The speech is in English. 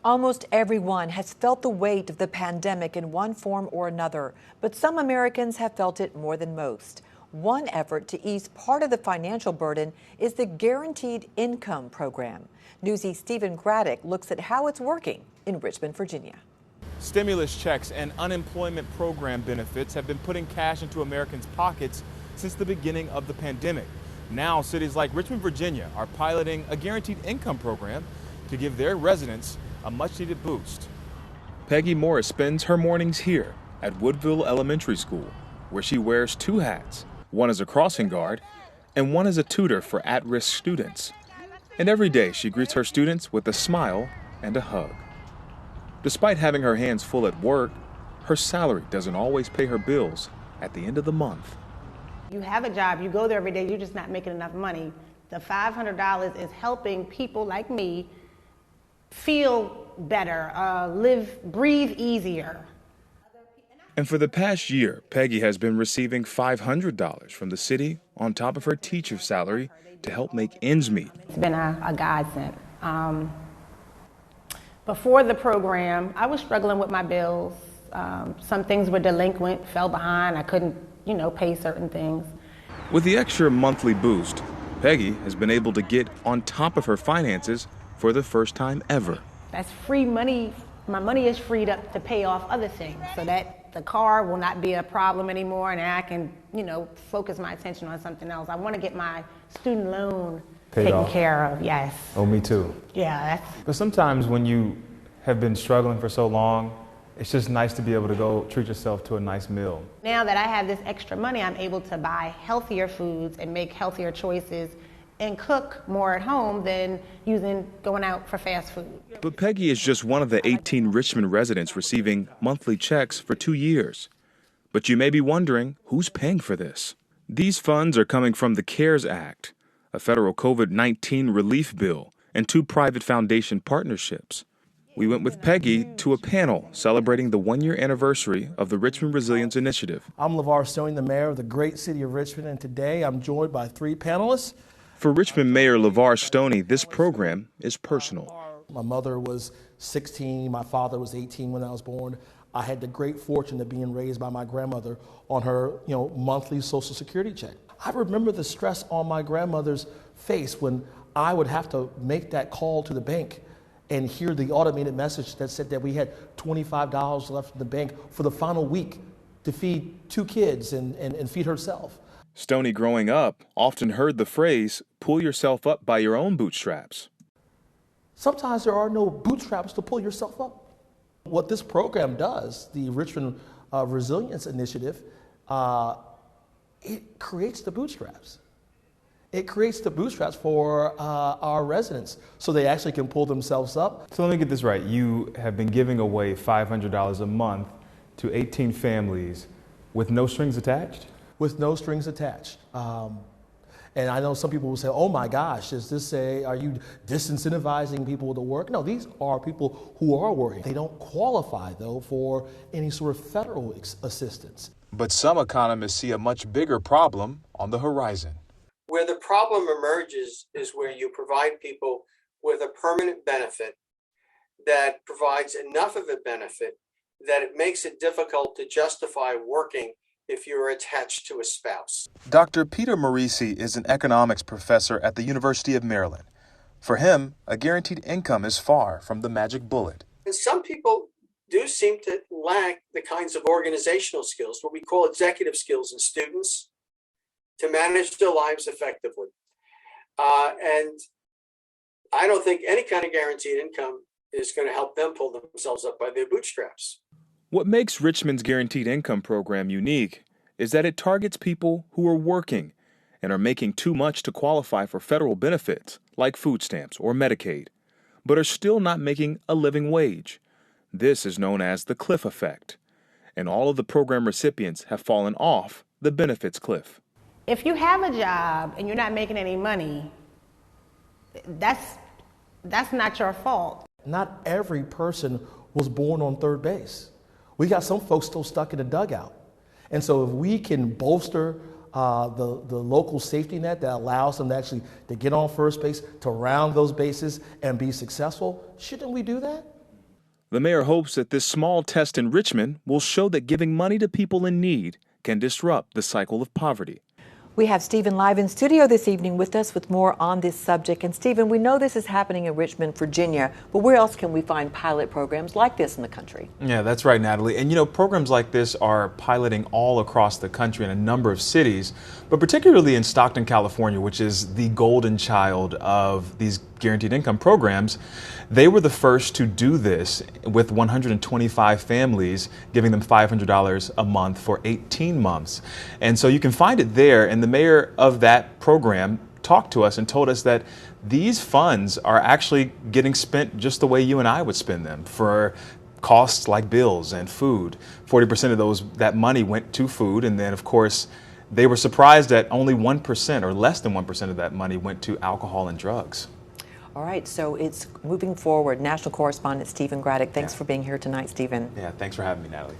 Almost everyone has felt the weight of the pandemic in one form or another, but some Americans have felt it more than most. One effort to ease part of the financial burden is the Guaranteed Income Program. Newsy's Stephen Graddick looks at how it's working in Richmond, Virginia. Stimulus checks and unemployment program benefits have been putting cash into Americans' pockets since the beginning of the pandemic. Now, cities like Richmond, Virginia are piloting a guaranteed income program to give their residents a much-needed boost. Peggy Morris spends her mornings here at Woodville Elementary School, where she wears two hats, one as a crossing guard and one as a tutor for at-risk students. And every day she greets her students with a smile and a hug. Despite having her hands full at work, her salary doesn't always pay her bills at the end of the month. You have a job, you go there every day, you're just not making enough money. The $500 is helping people like me feel better, breathe easier. And for the past year, Peggy has been receiving $500 from the city on top of her teacher salary to help make ends meet. It's been a godsend. Before the program, I was struggling with my bills. Some things were delinquent, fell behind. I couldn't, pay certain things. With the extra monthly boost, Peggy has been able to get on top of her finances for the first time ever. That's free money. My money is freed up to pay off other things so that the car will not be a problem anymore and I can, focus my attention on something else. I want to get my student loan taken care of, yes. Oh, me too. Yeah, But sometimes when you have been struggling for so long, it's just nice to be able to go treat yourself to a nice meal. Now that I have this extra money, I'm able to buy healthier foods and make healthier choices and cook more at home than going out for fast food. But Peggy is just one of the 18 Richmond residents receiving monthly checks for 2 years. But you may be wondering, who's paying for this? These funds are coming from the CARES Act, a federal COVID-19 relief bill, and 2 private foundation partnerships. We went with Peggy to a panel celebrating the 1-year anniversary of the Richmond Resilience Initiative. I'm Levar, Stoney, the mayor of the great city of Richmond, and today I'm joined by 3 panelists. For Richmond Mayor Levar Stoney, this program is personal. My mother was 16, my father was 18 when I was born. I had the great fortune of being raised by my grandmother on her, monthly Social Security check. I remember the stress on my grandmother's face when I would have to make that call to the bank and hear the automated message that said that we had $25 left in the bank for the final week to feed 2 kids and feed herself. Stoney, growing up, often heard the phrase, pull yourself up by your own bootstraps. Sometimes there are no bootstraps to pull yourself up. What this program does, the Richmond Resilience Initiative, it creates the bootstraps. It creates the bootstraps for our residents so they actually can pull themselves up. So let me get this right. You have been giving away $500 a month to 18 families with no strings attached? With no strings attached. And I know some people will say, oh my gosh, are you disincentivizing people to work? No, these are people who are working. They don't qualify, though, for any sort of federal assistance. But some economists see a much bigger problem on the horizon. Where the problem emerges is where you provide people with a permanent benefit that provides enough of a benefit that it makes it difficult to justify working if you're attached to a spouse. Dr. Peter Morici is an economics professor at the University of Maryland. For him, a guaranteed income is far from the magic bullet. And some people do seem to lack the kinds of organizational skills, what we call executive skills in students, to manage their lives effectively. And I don't think any kind of guaranteed income is going to help them pull themselves up by their bootstraps. What makes Richmond's Guaranteed Income Program unique is that it targets people who are working and are making too much to qualify for federal benefits like food stamps or Medicaid, but are still not making a living wage. This is known as the cliff effect, and all of the program recipients have fallen off the benefits cliff. If you have a job and you're not making any money, that's not your fault. Not every person was born on third base. We got some folks still stuck in the dugout. And so if we can bolster the local safety net that allows them to get on first base, to round those bases and be successful, shouldn't we do that? The mayor hopes that this small test in Richmond will show that giving money to people in need can disrupt the cycle of poverty. We have Stephen live in studio this evening with us with more on this subject. And Stephen, we know this is happening in Richmond, Virginia, but where else can we find pilot programs like this in the country? Yeah, that's right, Natalie. And programs like this are piloting all across the country in a number of cities, but particularly in Stockton, California, which is the golden child of these guaranteed income programs. They were the first to do this with 125 families, giving them $500 a month for 18 months. And so you can find it there. And the mayor of that program talked to us and told us that these funds are actually getting spent just the way you and I would spend them, for costs like bills and food. 40% of that money went to food. And then, of course, they were surprised that only 1% or less than 1% of that money went to alcohol and drugs. All right, so it's moving forward. National correspondent Stephen Graddick, thanks for being here tonight, Stephen. Yeah, thanks for having me, Natalie.